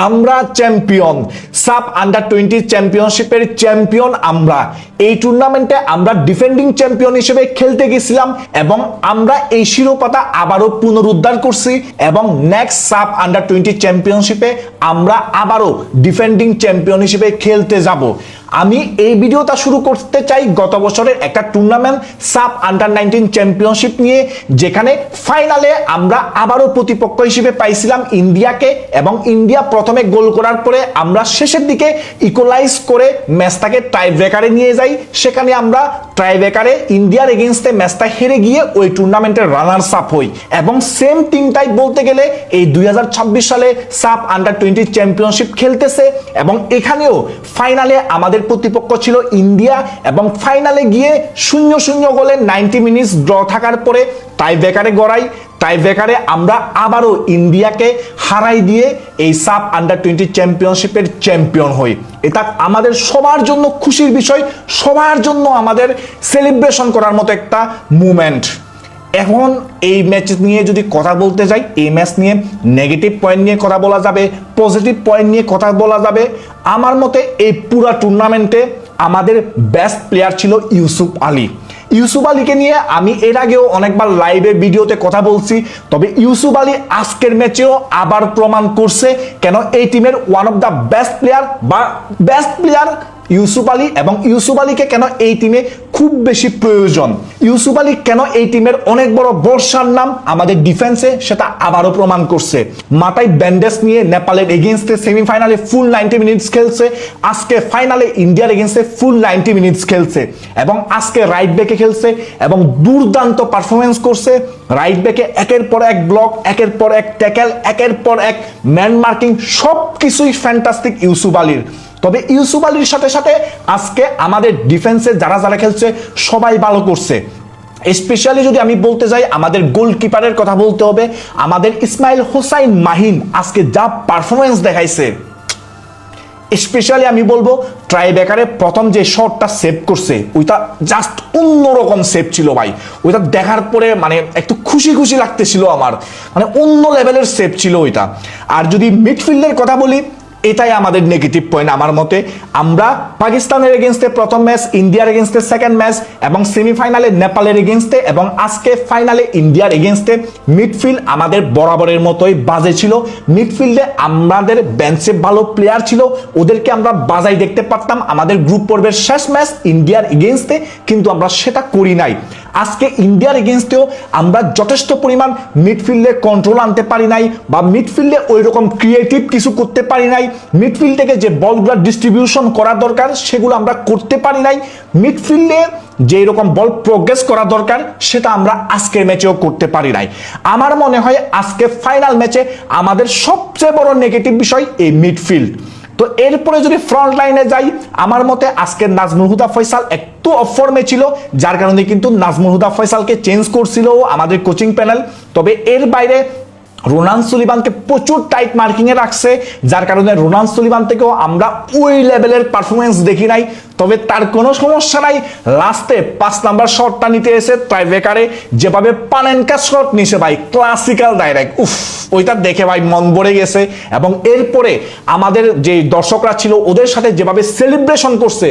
আমরা champion, sub under 20 চ্যাম্পিয়নশিপের champion আমরা। এই টুর্নামেন্টে আমরা ডিফেন্ডিং চ্যাম্পিয়ন হিসেবে খেলতে গেছিলাম এবং আমরা এই শিরোপাটা আবারও পুনরুদ্ধার করছি এবং নেক্সট সাব আন্ডার 20 চ্যাম্পিয়নশিপে আমরা আবারও ডিফেন্ডিং চ্যাম্পিয়ন হিসেবে খেলতে যাব। আমি এই ভিডিওটা শুরু করতে চাই গত বছরের একটা টুর্নামেন্ট সাব আন্ডার 19 চ্যাম্পিয়নশিপ নিয়ে, যেখানে ফাইনালে আমরা আবারও প্রতিপক্ষ হিসেবে পাইছিলাম ইন্ডিয়াকে এবং ইন্ডিয়া প্রথমে গোল করার পরে আমরা শেষের দিকে ইকুয়ালাইজ করে ম্যাচটাকে টাই ব্রেকারে নিয়ে যাই। সেখানে আমরা টাই ব্রেকারে ইন্ডিয়ার এগেইনস্টে ম্যাচটা হেরে গিয়ে ওই টুর্নামেন্টের রানার্স আপ হই এবং সেম টিমটাই বলতে গেলে এই 2026 সালে সাব আন্ডার 20 চ্যাম্পিয়নশিপ খেলতেছে এবং এখানেও ফাইনালে আমাদের প্রতিপক্ষ ছিল ইন্ডিয়া এবং ফাইনালে গিয়ে 0-0 গোলে 90 মিনিটস ড্র থাকার পরে টাই ব্রেকারে গড়াই। টাই ব্রেকারে আমরা আবারও ইন্ডিয়াকে হারাই দিয়ে এই সাব আন্ডার 20 চ্যাম্পিয়নশিপের চ্যাম্পিয়ন হই। এটা আমাদের সবার জন্য খুশির বিষয়, সবার জন্য আমাদের সেলিব্রেশন করার মতো একটা মুভমেন্ট। এখন এই ম্যাচ নিয়ে যদি কথা বলতে যাই, এই ম্যাচ নিয়ে নেগেটিভ পয়েন্ট নিয়ে কথা বলা যাবে, পজিটিভ পয়েন্ট নিয়ে কথা বলা যাবে। আমার মতে এই পুরো টুর্নামেন্টে আমাদের বেস্ট প্লেয়ার ছিল ইউসুফ আলী। ইউসুফ আলীকে নিয়ে আমি এর আগেও অনেকবার লাইভে ভিডিওতে কথা বলছি, তবে ইউসুফ আলী আজকের ম্যাচেও আবার প্রমাণ করছে কেন এই টিমের one of the best player বা বেস্ট প্লেয়ার ইউসুফ আলী এবং ইউসুফ আলীকে কেন এই টিমে খুব বেশি প্রয়োজন। ইউসুফ আলী কেন এই টিমের অনেক বড় ভরসার নাম আমাদের ডিফেন্সে, সেটা আবারও প্রমাণ করছে। মাথায় ব্যান্ডেজ নিয়ে নেপালের এগেইনস্টে সেমিফাইনালে ফুল 90 মিনিটস খেলছে, আজকে ফাইনালে ইন্ডিয়ার এগেইনস্টে ফুল 90 মিনিটস খেলছে এবং আজকে রাইট ব্যাকে খেলছে এবং দুর্দান্ত পারফরমেন্স করছে। রাইট ব্যাকে একের পর এক ব্লক, একের পর এক ট্যাকেল, একের পর এক ম্যান মার্কিং, সব কিছুই ফ্যান্টাস্টিক ইউসুফ আলীর। তবে ইউসুফ আলীর সাথে সাথে আজকে আমাদের ডিফেন্সে যারা যারা খেলছে সবাই ভালো করছে। স্পেশালি যদি আমি বলতে যাই, আমাদের গোলকিপারের কথা বলতে হবে। আমাদের ইসমাইল হোসাইন মাহিন আজকে যা পারফরমেন্স দেখাইছে, স্পেশালি আমি বলবো ট্রাই ব্রেকারে প্রথম যে শটটা সেভ করছে ওইটা জাস্ট অন্যরকম সেভ ছিল ভাই। ওইটা দেখার পরে মানে একটু খুশি খুশি লাগতেছিল আমার, মানে অন্য লেভেলের সেভ ছিল ওইটা। আর যদি মিডফিল্ডের কথা বলি, এটাই আমাদের নেগেটিভ পয়েন্ট আমার মতে। আমরা পাকিস্তানের এগেইনস্টে প্রথম ম্যাচ, ইন্ডিয়ার এগেইনস্টে সেকেন্ড ম্যাচ এবং সেমিফাইনালে নেপালের এগেইনস্টে এবং আজকে ফাইনালে ইন্ডিয়ার এগেইনস্টে মিডফিল্ড আমাদের বরাবরের মতোই বাজে ছিল। মিডফিল্ডে আমাদের বেঞ্চে ভালো প্লেয়ার ছিল, ওদেরকে আমরা বাজাই দেখতে পারতাম আমাদের গ্রুপ পর্বের শেষ ম্যাচ ইন্ডিয়ার এগেইনস্টে, কিন্তু আমরা সেটা করি নাই। আজকে ইন্ডিয়ার এগেইনস্টেও আমরা যথেষ্ট পরিমাণ মিডফিল্ডে কন্ট্রোল আনতে পারি নাই বা মিডফিল্ডে ওই রকম ক্রিয়েটিভ কিছু করতে পারি নাই। মিডফিল্ড থেকে যে বলগুলো ডিস্ট্রিবিউশন করা দরকার সেগুলো আমরা করতে পারি নাই। মিডফিল্ডে যে রকম বল প্রোগ্রেস করা দরকার সেটা আমরা আজকের ম্যাচেও করতে পারি নাই। আমার মনে হয় আজকে ফাইনাল ম্যাচে আমাদের সবচেয়ে বড় নেগেটিভ বিষয় এই মিডফিল্ড। তো এরপরে যদি ফ্রন্ট লাইনে যাই, আমার মতে আজকে নাজমুল হুদা ফয়সাল একটু অফ ফর্মে ছিল, যার কারণে কিন্তু নাজমুল হুদা ফয়সালকে চেঞ্জ করছিল আমাদের কোচিং প্যানেল। তবে এর বাইরে রোনান সুলিবানকে প্রচুর টাইট মার্কিং এ রাখছে, যার কারণে রোনান সুলিবান থেকেও আমরা ওই লেভেলের পারফরমেন্স দেখি নাই। তবে তার কোনো সমস্যা নাই, লাস্টে 5 নাম্বার শটটা নিতে এসে টাই ব্রেকারে যেভাবে পানেনকা শট নিছে ভাই, ক্লাসিক্যাল ডাইরেক্ট, উফ, ওইটা দেখে ভাই মন ভরে গেছে। এবং এরপরে আমাদের যে দর্শকরা ছিল ওদের সাথে যেভাবে সেলিব্রেশন করছে,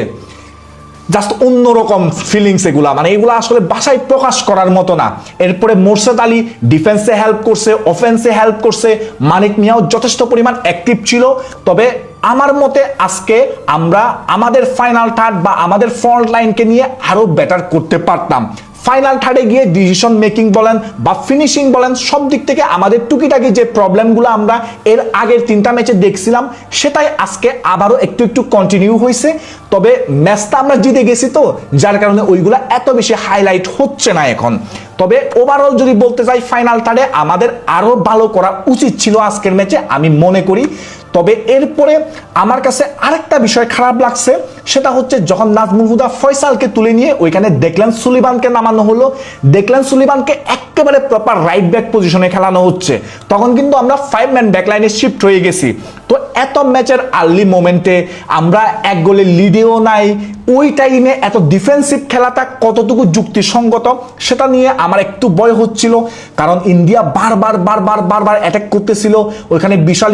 জাস্ট অন্যরকম ফিলিংস এগুলা, মানে এগুলো আসলে ভাষায় প্রকাশ করার মতো না। এরপরে মোর্শেদ আলী ডিফেন্সে হেল্প করছে, অফেন্সে হেল্প করছে, মানিক মিয়াও যথেষ্ট পরিমাণ অ্যাক্টিভ ছিল। তবে আমার মতে আজকে আমরা আমাদের ফাইনাল থার্ড বা আমাদের ফ্রন্ট লাইনকে নিয়ে আরো বেটার করতে পারতাম। ফাইনাল থার্ডে গিয়ে ডিসিশন মেকিং বলেন বা ফিনিশিং বলেন, সব দিক থেকে আমাদের টুকিটাকি যে প্রবলেমগুলো আমরা এর আগের 3টা ম্যাচে দেখছিলাম সেটাই আজকে আবারও একটু একটু কন্টিনিউ হয়েছে। তবে ম্যাচটা আমরা জিতে গেছি তো, যার কারণে ওইগুলো এত বেশি হাইলাইট হচ্ছে না এখন। তবে ওভারঅল যদি বলতে যাই, ফাইনাল থার্ডে আমাদের আরো ভালো করা উচিত ছিল আজকের ম্যাচে আমি মনে করি। তবে এরপরে আমার কাছে আরেকটা বিষয় খারাপ লাগছে, সেটা হচ্ছে যখন নাজমুল হুদা ফয়সালকে তুলে নিয়ে ওইখানে দেখলেন সুলিবানকে নামানো হলো, দেখলেন সুলিবানকে একেবারে প্রপার রাইট ব্যাক পজিশনে খেলানো হচ্ছে, তখন কিন্তু আমরা 5 ম্যান ব্যাকলাইনে শিফট হয়ে গেছি। তো এত ম্যাচের আর্লি মোমেন্টে আমরা এক গোলে লিডেও নাই, ওই টাইমে এত ডিফেন্সিভ খেলাটা কতটুকু যুক্তিসঙ্গত সেটা নিয়ে আমার একটু ভয় হচ্ছিল, কারণ ইন্ডিয়া বারবার অ্যাটাক করতেছিল, ওইখানে বিশাল